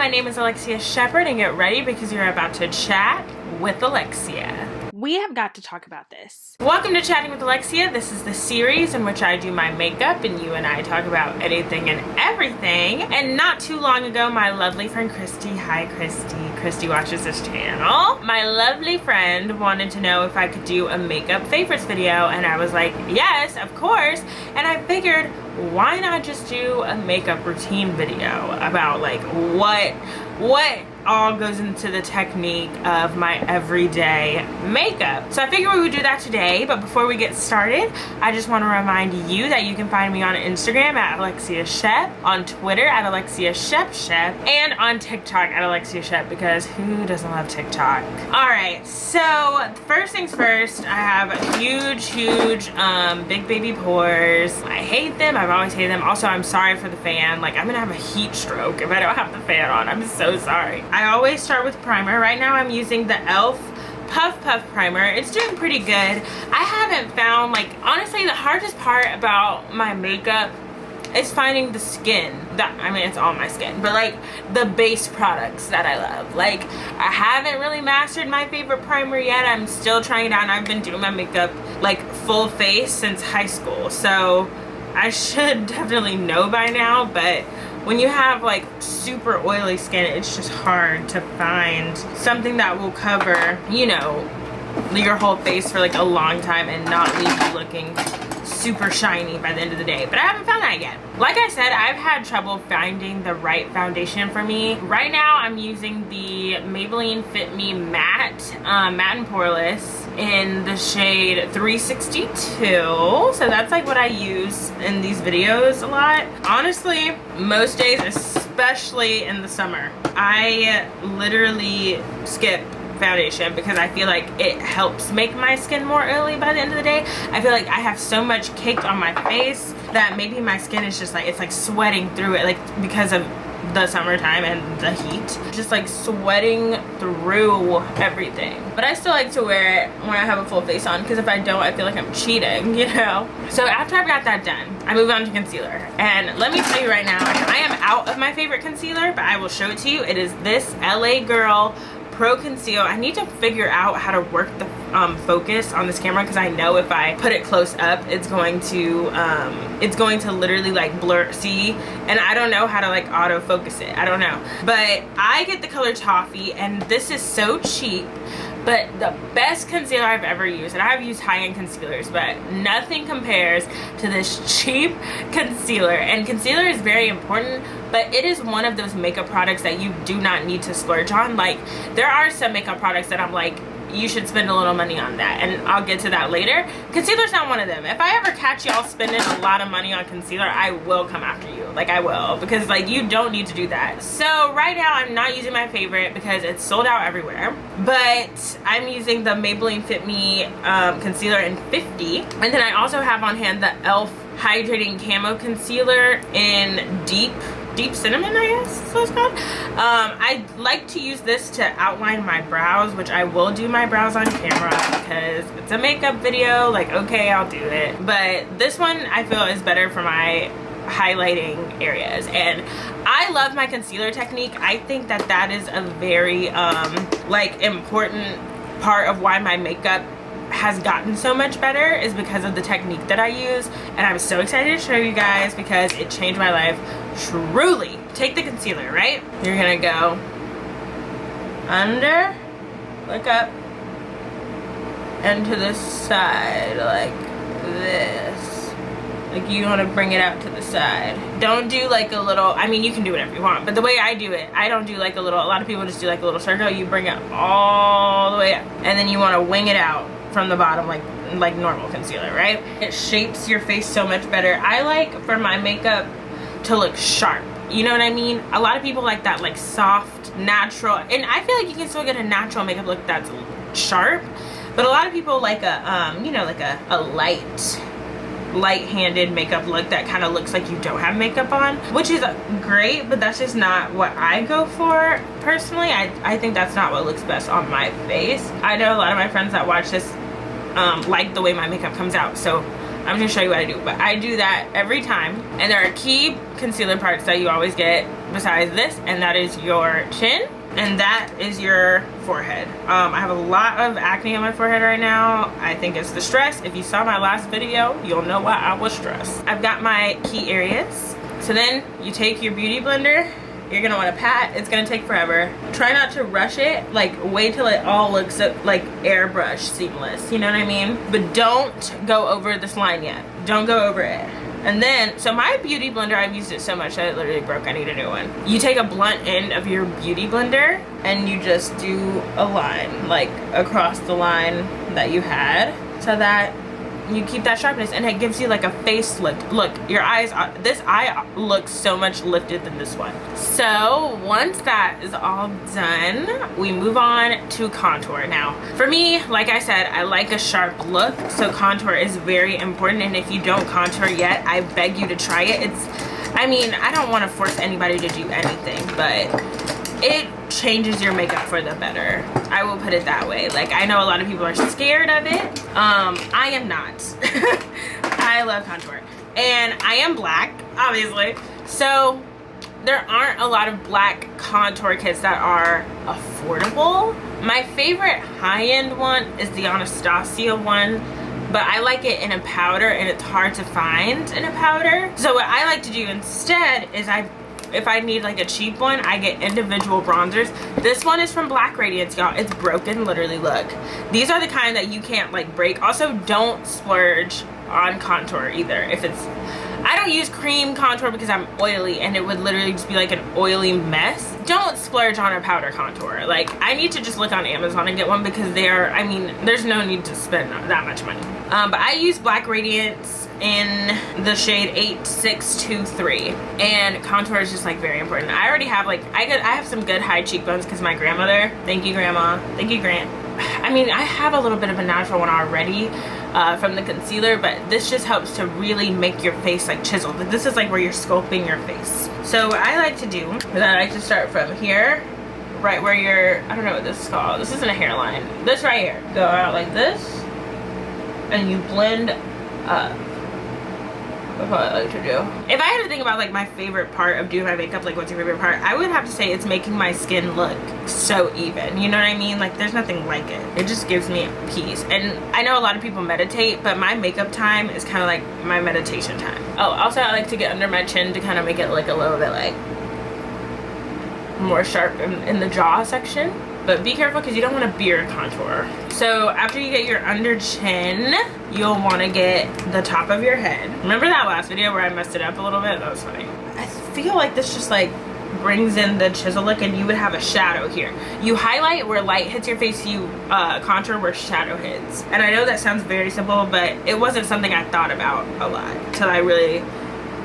my name is Alexia Shepherd, and get ready because you're about to chat with Alexia. We have got to talk about this. Welcome to Chatting with Alexia. This is the series in which I do my makeup and you and I talk about anything and everything. And not too long ago, my lovely friend Christy, hi Christy, Christy watches this channel. My lovely friend wanted to know if I could do a makeup favorites video, and I was like, yes, of course. And I figured, why not just do a makeup routine video about like what all goes into the technique of my everyday makeup. So I figured we would do that today, but before we get started, I just want to remind you that you can find me on Instagram at Alexia Shep, on Twitter at Alexia Shep, and on TikTok at Alexia Shep, because who doesn't love TikTok? Alright, so first things first, I have huge big baby pores. I hate them. I've always hated them. Also, I'm sorry for the fan. Like, I'm gonna have a heat stroke if I don't have the fan on. I'm so sorry. I always start with primer. Right now I'm using the e.l.f. Puff primer. It's doing pretty good. I haven't found, like, honestly, the hardest part about my makeup is finding the skin. I mean, it's all my skin, but like the base products that I love. Like, I haven't really mastered my favorite primer yet. I'm still trying it out, and I've been doing my makeup like full face since high school, so I should definitely know by now. But when you have like super oily skin, it's just hard to find something that will cover, you know, your whole face for like a long time and not leave you looking super shiny by the end of the day. But I haven't found that yet. Like I said, I've had trouble finding the right foundation for me. Right now I'm using the Maybelline Fit Me Matte Matte and Poreless in the shade 362. So that's like what I use in these videos a lot. Honestly, most days, especially in the summer, I literally skip foundation because I feel like it helps make my skin more oily by the end of the day. I feel like I have so much caked on my face that maybe my skin is just like, it's like sweating through it, like because of the summertime and the heat, just like sweating through everything. But I still like to wear it when I have a full face on, because if I don't, I feel like I'm cheating, you know? So after I've got that done, I move on to concealer. And let me tell you right now, I am out of my favorite concealer, but I will show it to you. It is this LA Girl Pro Conceal. I need to figure out how to work the focus on this camera, because I know if I put it close up, it's going to literally like blur, see, and I don't know how to like autofocus it. I don't know, but I get the color Toffee, and this is so cheap, but the best concealer I've ever used. And I've used high-end concealers, but nothing compares to this cheap concealer. And concealer is very important, but it is one of those makeup products that you do not need to splurge on. Like, there are some makeup products that I'm like, you should spend a little money on that, and I'll get to that later. Concealer's not one of them. If I ever catch y'all spending a lot of money on concealer, I will come after you. Like, I will, because like, you don't need to do that. So right now I'm not using my favorite because it's sold out everywhere, but I'm using the Maybelline Fit Me concealer in 50, and then I also have on hand the e.l.f. Hydrating Camo Concealer in Deep Cinnamon, I guess is what it's called. I like to use this to outline my brows, which I will do my brows on camera because it's a makeup video. Like, okay, I'll do it. But this one I feel is better for my highlighting areas, and I love my concealer technique. I think that that is a very like important part of why my makeup has gotten so much better, is because of the technique that I use. And I'm so excited to show you guys because it changed my life truly. Take the concealer, right? You're gonna go under, look up, and to the side like this. Like, you want to bring it out to the side. Don't do like a little, I mean, you can do whatever you want, but the way I do it, I don't do like a little, a lot of people just do like a little circle. You bring it all the way up, and then you want to wing it out from the bottom like normal concealer, right? It shapes your face so much better. I like for my makeup to look sharp, you know what I mean? A lot of people like that like soft, natural, and I feel like you can still get a natural makeup look that's sharp, but a lot of people like a you know, like a light-handed makeup look that kind of looks like you don't have makeup on, which is great, but that's just not what I go for personally. I think that's not what looks best on my face. I know a lot of my friends that watch this like the way my makeup comes out, so I'm just gonna show you what I do. But I do that every time, and there are key concealer parts that you always get besides this, and that is your chin, and that is your forehead. I have a lot of acne on my forehead right now. I think it's the stress. If you saw my last video, you'll know why I was stressed. I've got my key areas. So then you take your beauty blender. You're gonna want to pat. It's gonna take forever. Try not to rush it. Like, wait till it all looks like airbrush seamless. You know what I mean? But don't go over this line yet. Don't go over it. And then, so my beauty blender, I've used it so much that it literally broke. I need a new one. You take a blunt end of your beauty blender and you just do a line, like across the line that you had, so that you keep that sharpness, and it gives you like a facelift. Look, your eyes, this eye looks so much lifted than this one. So once that is all done, we move on to contour. Now for me, like I said, I like a sharp look, so contour is very important. And if you don't contour yet, I beg you to try it. I mean, I don't want to force anybody to do anything, but it changes your makeup for the better. I will put it that way. Like, I know a lot of people are scared of it. I am not. I love contour. And I am black, obviously. So there aren't a lot of black contour kits that are affordable. My favorite high-end one is the Anastasia one, but I like it in a powder, and it's hard to find in a powder. So what I like to do instead is if I need like a cheap one, I get individual bronzers. This one is from Black Radiance, y'all. It's broken, literally, look. These are the kind that you can't like break. Also, don't splurge on contour either. I don't use cream contour because I'm oily and it would literally just be like an oily mess. Don't splurge on a powder contour. Like, I need to just look on Amazon and get one because I mean, there's no need to spend that much money. But I use Black Radiance in the shade 8623, and contour is just like very important. I already have like, I have some good high cheekbones because my grandmother, thank you grandma, thank you Grant. I mean, I have a little bit of a natural one already from the concealer, but this just helps to really make your face like chiseled. This is like where you're sculpting your face. So what I like to do is I like to start from here, right where you're, I don't know what this is called. This isn't a hairline. This right here. Go out like this, and you blend up. That's what I like to do. If I had to think about like my favorite part of doing my makeup, like what's your favorite part, I would have to say it's making my skin look so even. You know what I mean? Like, there's nothing like it. It just gives me peace. And I know a lot of people meditate, but my makeup time is kind of like my meditation time. Oh, also I like to get under my chin to kind of make it like a little bit like more sharp in the jaw section. But be careful because you don't want to beard contour. So after you get your under chin, you'll want to get the top of your head. Remember that last video where I messed it up a little bit? That was funny. I feel like this just like brings in the chisel look, and you would have a shadow here. You highlight where light hits your face, you contour where shadow hits. And I know that sounds very simple, but it wasn't something I thought about a lot until I really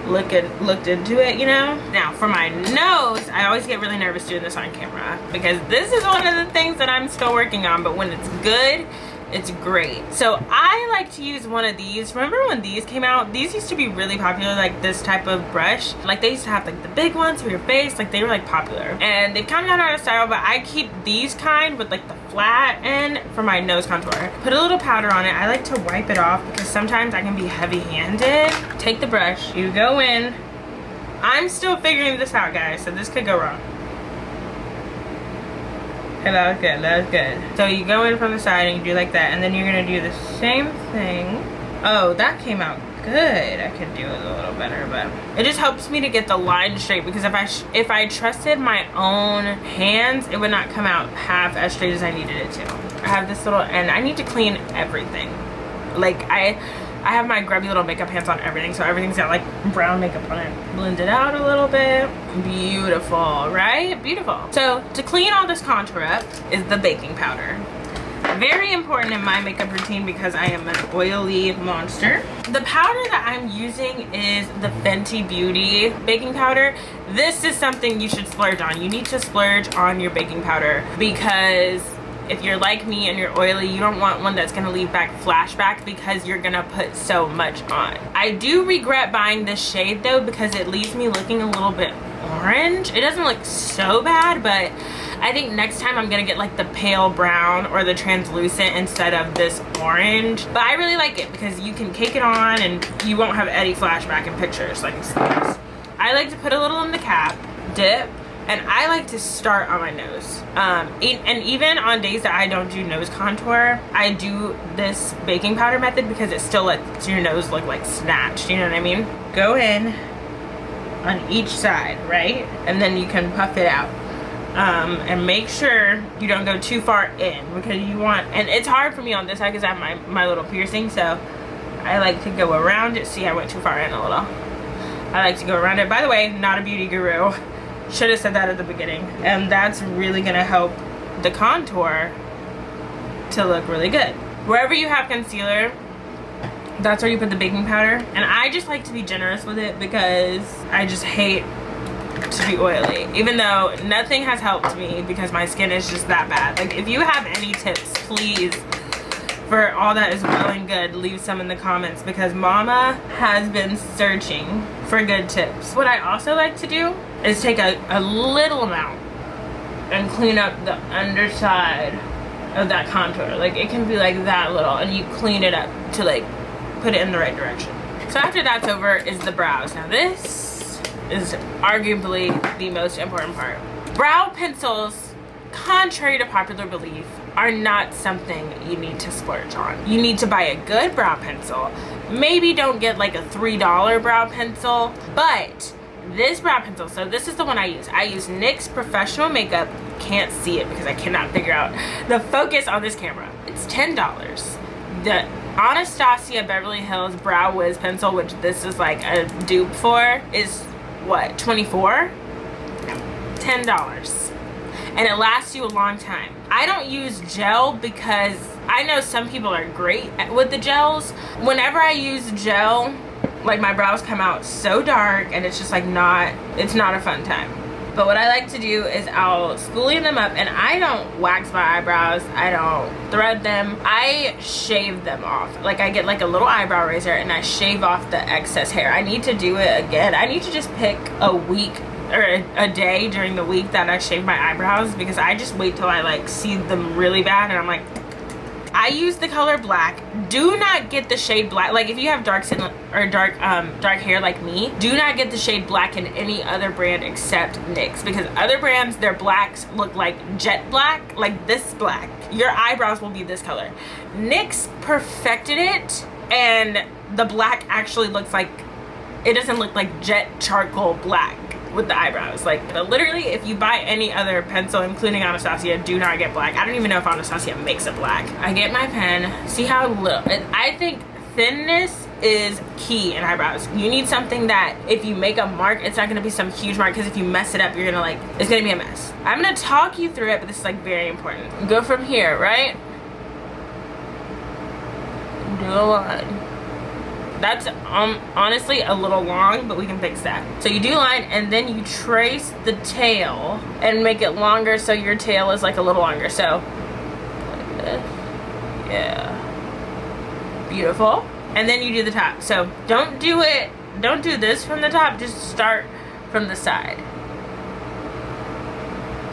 looked into it, you know? Now for my nose, I always get really nervous doing this on camera because this is one of the things that I'm still working on, but when it's good, it's great. So I like to use one of these. Remember when these came out? These used to be really popular, like this type of brush. Like, they used to have like the big ones for your face. Like, they were like popular. And they've kind of gone out of style, but I keep these kind with like the flat end for my nose contour. Put a little powder on it. I like to wipe it off because sometimes I can be heavy-handed. Take the brush, you go in. I'm still figuring this out, guys, so this could go wrong. Okay, that was good, that was good. So you go in from the side and you do like that, and then you're gonna do the same thing. Oh, that came out good. I could do it a little better, but it just helps me to get the line straight, because if I trusted my own hands, it would not come out half as straight as I needed it to. I have this little, and I need to clean everything. Like, I have my grubby little makeup pants on everything, so everything's got like brown makeup on it. Blend it out a little bit. Beautiful, right? Beautiful. So to clean all this contour up is the baking powder. Very important in my makeup routine because I am an oily monster. The powder that I'm using is the Fenty Beauty baking powder. This is something you should splurge on. You need to splurge on your baking powder, because if you're like me and you're oily, you don't want one that's gonna leave back flashback because you're gonna put so much on. I do regret buying this shade though, because it leaves me looking a little bit orange. It doesn't look so bad, but I think next time I'm gonna get like the pale brown or the translucent instead of this orange. But I really like it because you can cake it on and you won't have any flashback in pictures like this. I like to put a little in the cap. dip. And I like to start on my nose. And even on days that I don't do nose contour, I do this baking powder method because it still lets your nose look like snatched, you know what I mean? Go in on each side, right? And then you can puff it out. And make sure you don't go too far in, because you want, and it's hard for me on this side because I have my little piercing, so I like to go around it. See, I went too far in a little. I like to go around it. By the way, not a beauty guru. Should have said that at the beginning. And that's really gonna help the contour to look really good. Wherever you have concealer, that's where you put the baking powder. And I just like to be generous with it because I just hate to be oily. Even though nothing has helped me because my skin is just that bad. Like, if you have any tips, please, for all that is well and good, leave some in the comments, because mama has been searching for good tips. What I also like to do is take a little amount and clean up the underside of that contour. Like, it can be like that little, and you clean it up to like put it in the right direction. So after that's over is the brows. Now this is arguably the most important part. Brow pencils, contrary to popular belief, are not something you need to splurge on. You need to buy a good brow pencil. Maybe don't get like a $3 brow pencil, but this brow pencil, so this is the one I use. I use NYX Professional Makeup. You can't see it because I cannot figure out the focus on this camera. It's $10. The Anastasia Beverly Hills Brow Wiz pencil, which this is like a dupe for, is what, $24? $10. And it lasts you a long time. I don't use gel because I know some people are great with the gels. Whenever I use gel, like, my brows come out so dark and it's just like it's not a fun time. But what I like to do is I'll spoolie them up, and I don't wax my eyebrows. I don't thread them. I shave them off. Like, I get like a little eyebrow razor and I shave off the excess hair. I need to do it again. I need to just pick a week or a day during the week that I shave my eyebrows, because I just wait till I like see them really bad and I'm like, I use the color black. Do not get the shade black. Like, if you have dark skin or dark hair like me, do not get the shade black in any other brand except NYX, because other brands, their blacks look like jet black, like this black. Your eyebrows will be this color. NYX perfected it, and the black actually looks like, it doesn't look like jet charcoal black with the eyebrows. Like, literally, if you buy any other pencil, including Anastasia, do not get black. I don't even know if Anastasia makes it black. I get my pen. See how little, I think thinness is key in eyebrows. You need something that if you make a mark, it's not gonna be some huge mark, because if you mess it up, you're gonna like, it's gonna be a mess. I'm gonna talk you through it, but this is like very important. Go from here, right? Do a line. That's honestly a little long, but we can fix that. So you do line, and then you trace the tail and make it longer, so your tail is like a little longer. So like this. Yeah, beautiful. And then you do the top. So don't do this from the top, just start from the side.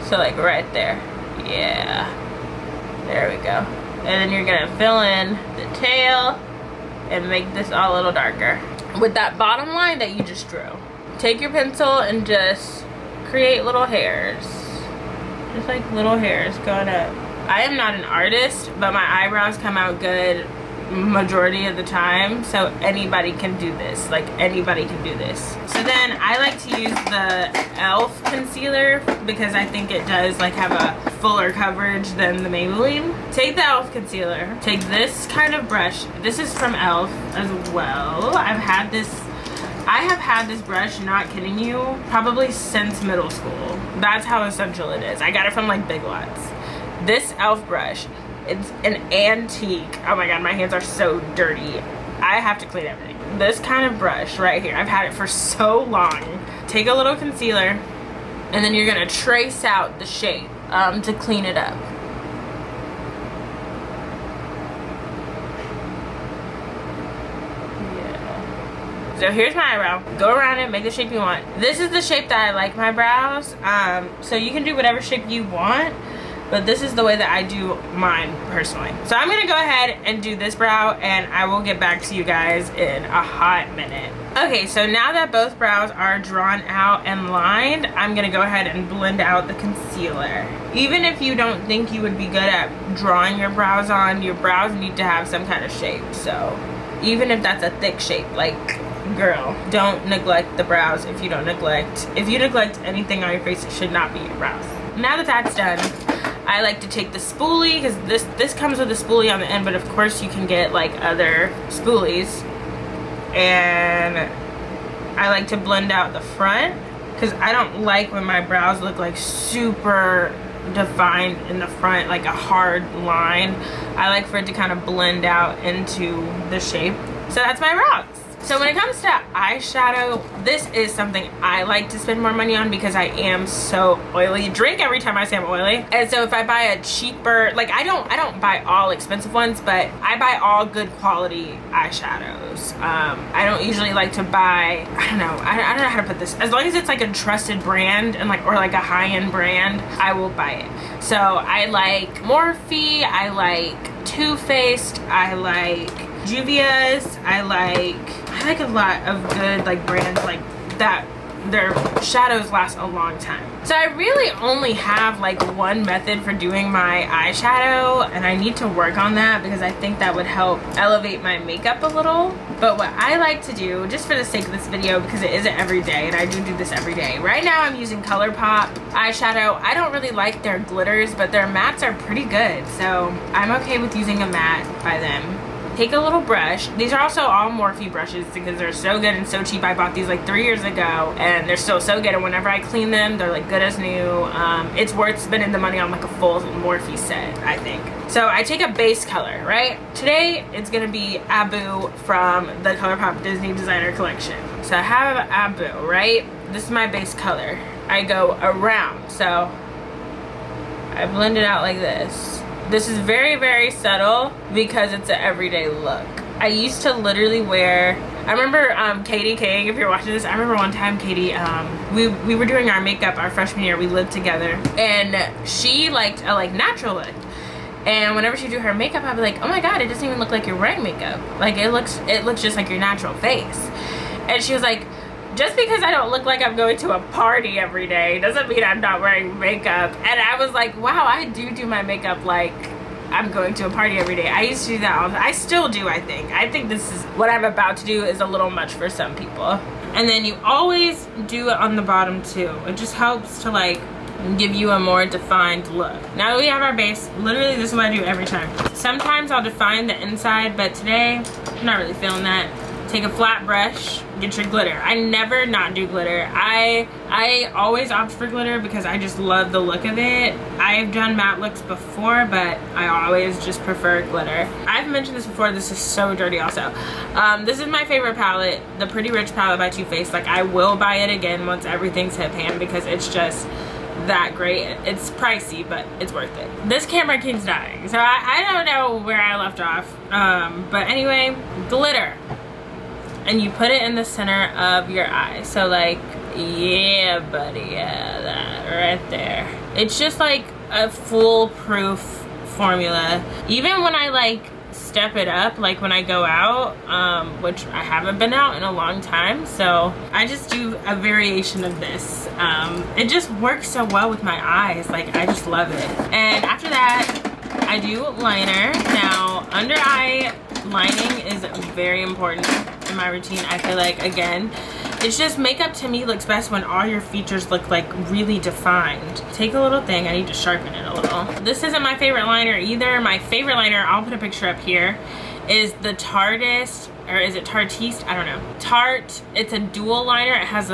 So like right there. Yeah, there we go. And then you're gonna fill in the tail and make this all a little darker with that bottom line that you just drew. Take your pencil and just create little hairs, just like little hairs going up. I am not an artist, but my eyebrows come out good majority of the time, so anybody can do this. Like, anybody can do this. So then I like to use the e.l.f. concealer because I think it does like have a fuller coverage than the Maybelline. Take the e.l.f. concealer, take this kind of brush. This is from e.l.f. as well. I have had this brush, not kidding you, probably since middle school. That's how essential it is. I got it from like Big Lots. This e.l.f. brush, it's an antique. Oh my god, my hands are so dirty. I have to clean everything. This kind of brush right here, I've had it for so long. Take a little concealer, and then you're gonna trace out the shape to clean it up. Yeah. So here's my eyebrow. Go around it, make the shape you want. This is the shape that I like my brows. So you can do whatever shape you want. but this is the way that I do mine personally. So I'm gonna go ahead and do this brow, and I will get back to you guys in a hot minute. Okay, so now that both brows are drawn out and lined, I'm gonna go ahead and blend out the concealer. Even if you don't think you would be good at drawing your brows on, your brows need to have some kind of shape. So even if that's a thick shape, like, girl, don't neglect the brows. If you neglect anything on your face, it should not be your brows. Now that that's done, I like to take the spoolie, because this comes with a spoolie on the end, but of course you can get like other spoolies. And I like to blend out the front, because I don't like when my brows look like super defined in the front, like a hard line. I like for it to kind of blend out into the shape. So that's my brows. So when it comes to eyeshadow, this is something I like to spend more money on because I am so oily. Drink every time I say I'm oily. And so if I buy a cheaper, like I don't buy all expensive ones, but I buy all good quality eyeshadows. I don't usually like to buy, I don't know how to put this. As long as it's like a trusted brand and or like a high-end brand, I will buy it. So I like Morphe, I like Too Faced, I like Juvia's, I like a lot of good like brands like that. Their shadows last a long time. So I really only have like one method for doing my eyeshadow, and I need to work on that because I think that would help elevate my makeup a little. But what I like to do, just for the sake of this video, because it isn't every day and I do this every day. Right now I'm using ColourPop eyeshadow. I don't really like their glitters, but their mattes are pretty good. So I'm okay with using a matte by them. Take a little brush. These are also all Morphe brushes because they're so good and so cheap. I bought these like 3 years ago and they're still so good, and whenever I clean them, they're like good as new. It's worth spending the money on like a full Morphe set, I think. So I take a base color, right? Today it's gonna be Abu from the ColourPop Disney Designer Collection. So I have Abu, right? This is my base color. I go around, so I blend it out like this. This is very, very subtle because it's an everyday look. I used to literally wear, I remember Katie King, if you're watching this, I remember one time Katie, we were doing our makeup our freshman year, we lived together, and she liked a like natural look. And whenever she do her makeup, I'd be like, oh my god, it doesn't even look like you're wearing makeup. Like it looks just like your natural face. And she was like, just because I don't look like I'm going to a party every day doesn't mean I'm not wearing makeup. And I was like, wow, I do my makeup like I'm going to a party every day. I used to do that all the time. I still do, I think. I think this is what I'm about to do is a little much for some people. And then you always do it on the bottom too. It just helps to like give you a more defined look. Now that we have our base, literally this is what I do every time. Sometimes I'll define the inside, but today I'm not really feeling that. Take a flat brush, get your glitter. I never not do glitter. I always opt for glitter because I just love the look of it. I've done matte looks before, but I always just prefer glitter. I've mentioned this before, this is so dirty also. This is my favorite palette, the Pretty Rich palette by Too Faced. Like I will buy it again once everything's hit pan because it's just that great. It's pricey, but it's worth it. This camera keeps dying, so I don't know where I left off. But anyway, glitter. And you put it in the center of your eye. So like, yeah, buddy, yeah, that right there. It's just like a foolproof formula. Even when I like step it up, like when I go out, which I haven't been out in a long time, so I just do a variation of this. It just works so well with my eyes. Like I just love it. And after that, I do liner. Now, under eye lining is very important in my routine. I feel like, again, it's just makeup to me looks best when all your features look like really defined. Take a little thing, I need to sharpen it a little. This isn't my favorite liner either. My favorite liner, I'll put a picture up here, is the Tarteist, or is it Tarteist? I don't know. Tarte, it's a dual liner. It has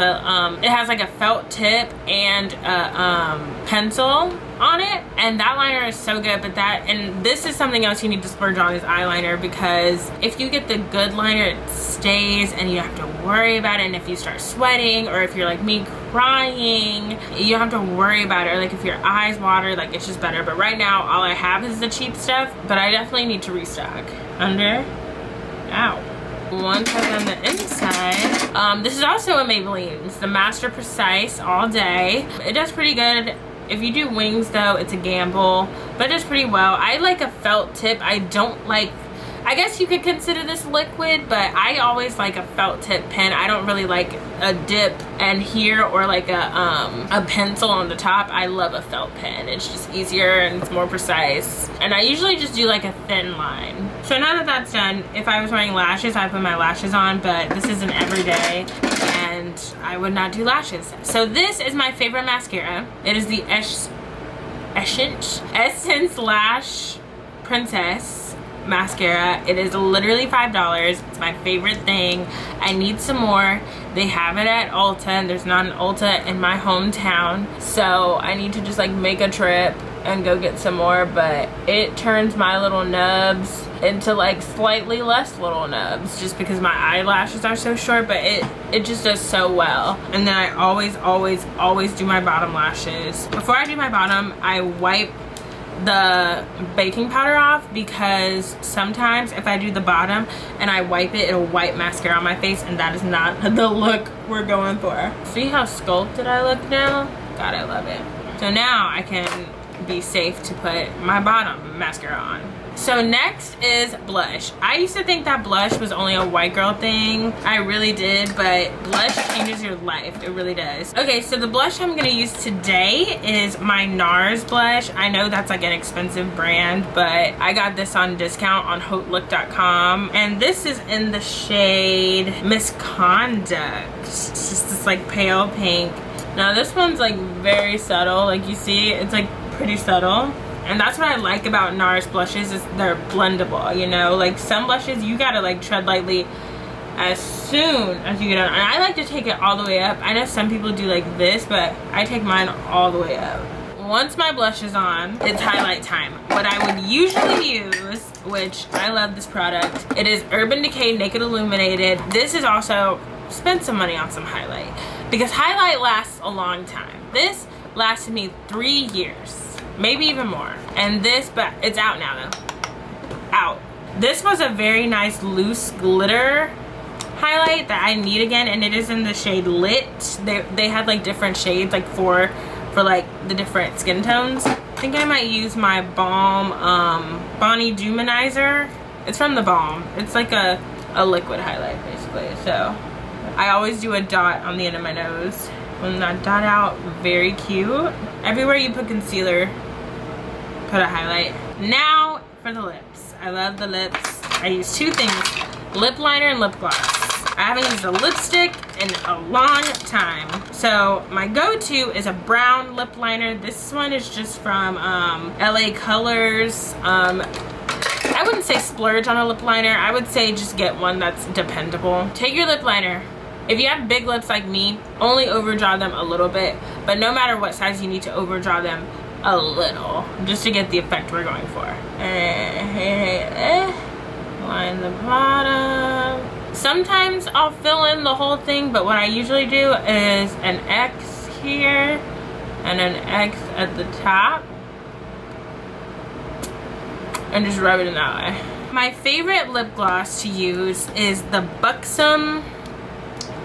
like a felt tip and a pencil on it, and that liner is so good. But and this is something else you need to splurge on, is eyeliner, because if you get the good liner, it stays and you don't have to worry about it. And if you start sweating, or if you're like me crying, you don't have to worry about it. Or like if your eyes water, like it's just better. But right now all I have is the cheap stuff, but I definitely need to restock. Under, ow. Once I've done the inside, this is also a Maybelline. It's the Master Precise All Day. It does pretty good If you do wings though, it's a gamble, but it does pretty well. I like a felt tip. I don't like, I guess you could consider this liquid, but I always like a felt tip pen. I don't really like a dip and here or like a pencil on the top. I love a felt pen. It's just easier and it's more precise. And I usually just do like a thin line. So now that that's done, if I was wearing lashes, I put my lashes on, but this isn't every day and I would not do lashes. So this is my favorite mascara. It is the Essence Lash Princess mascara. It is literally $5. It's my favorite thing. I need some more. They have it at Ulta and there's not an Ulta in my hometown, so I need to just like make a trip and go get some more. But it turns my little nubs into like slightly less little nubs just because my eyelashes are so short, but it just does so well. And then I always do my bottom lashes. Before I do my bottom, I wipe the baking powder off, because sometimes if I do the bottom and I wipe it, it'll wipe mascara on my face, and that is not the look we're going for. See how sculpted I look now? God, I love it. So now I can be safe to put my bottom mascara on. So next is blush. I used to think that blush was only a white girl thing. I really did, but blush changes your life. It really does. Okay, so the blush I'm gonna use today is my NARS blush. I know that's like an expensive brand, but I got this on discount on HauteLook.com. And this is in the shade Misconduct. It's just this like pale pink. Now this one's like very subtle. Like you see, it's like pretty subtle. And that's what I like about NARS blushes, is they're blendable, you know? Like some blushes, you gotta like tread lightly as soon as you get on. And I like to take it all the way up. I know some people do like this, but I take mine all the way up. Once my blush is on, it's highlight time. What I would usually use, which I love this product, it is Urban Decay Naked Illuminated. This is also, spend some money on some highlight, because highlight lasts a long time. This lasted me 3 years. Maybe even more. And this, but it's out now though. Out. This was a very nice loose glitter highlight that I need again, and it is in the shade Lit. They had like different shades, like for like the different skin tones. I think I might use my Balm Bonnie Duminizer. It's from the Balm. It's like a liquid highlight basically. So I always do a dot on the end of my nose. When that dot out, very cute. Everywhere you put concealer, put a highlight. Now for the lips. I love the lips. I use two things, lip liner and lip gloss. I haven't used a lipstick in a long time. So my go-to is a brown lip liner. This one is just from LA Colors. I wouldn't say splurge on a lip liner. I would say just get one that's dependable. Take your lip liner. If you have big lips like me, only overdraw them a little bit, but no matter what size, you need to overdraw them a little just to get the effect we're going for. Line the bottom. Sometimes I'll fill in the whole thing, but what I usually do is an X here and an X at the top and just rub it in that way. My favorite lip gloss to use is the Buxom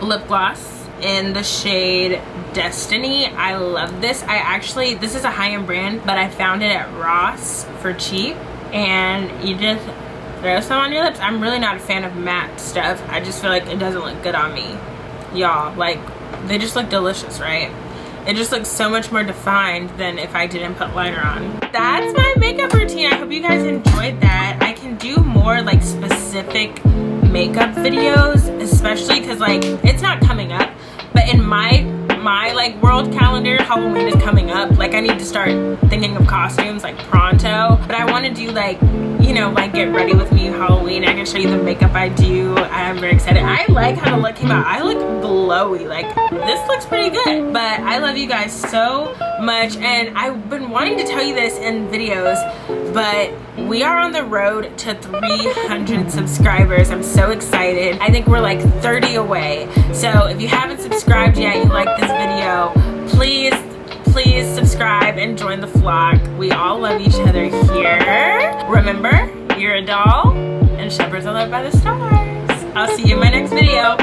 lip gloss in the shade Destiny. I love this. This is a high-end brand, but I found it at Ross for cheap, and you just throw some on your lips. I'm really not a fan of matte stuff. I just feel like it doesn't look good on me. Y'all, like, they just look delicious, right? It just looks so much more defined than if I didn't put liner on. That's my makeup routine. I hope you guys enjoyed that. I can do more like specific makeup videos, especially because like it's not coming up, but in my like world calendar, Halloween is coming up. Like I need to start thinking of costumes like pronto, but I want to do like, you know, like get ready with me Halloween. I can show you the makeup I do. I'm very excited. I like how the look came out. I look glowy. Like this looks pretty good. But I love you guys so much, and I've been wanting to tell you this in videos, but we are on the road to 300 subscribers. I'm so excited. I think we're like 30 away. So if you haven't subscribed yet, you like this video, please subscribe and join the flock. We all love each other here. Remember, you're a doll and shepherds are loved by the stars. I'll see you in my next video.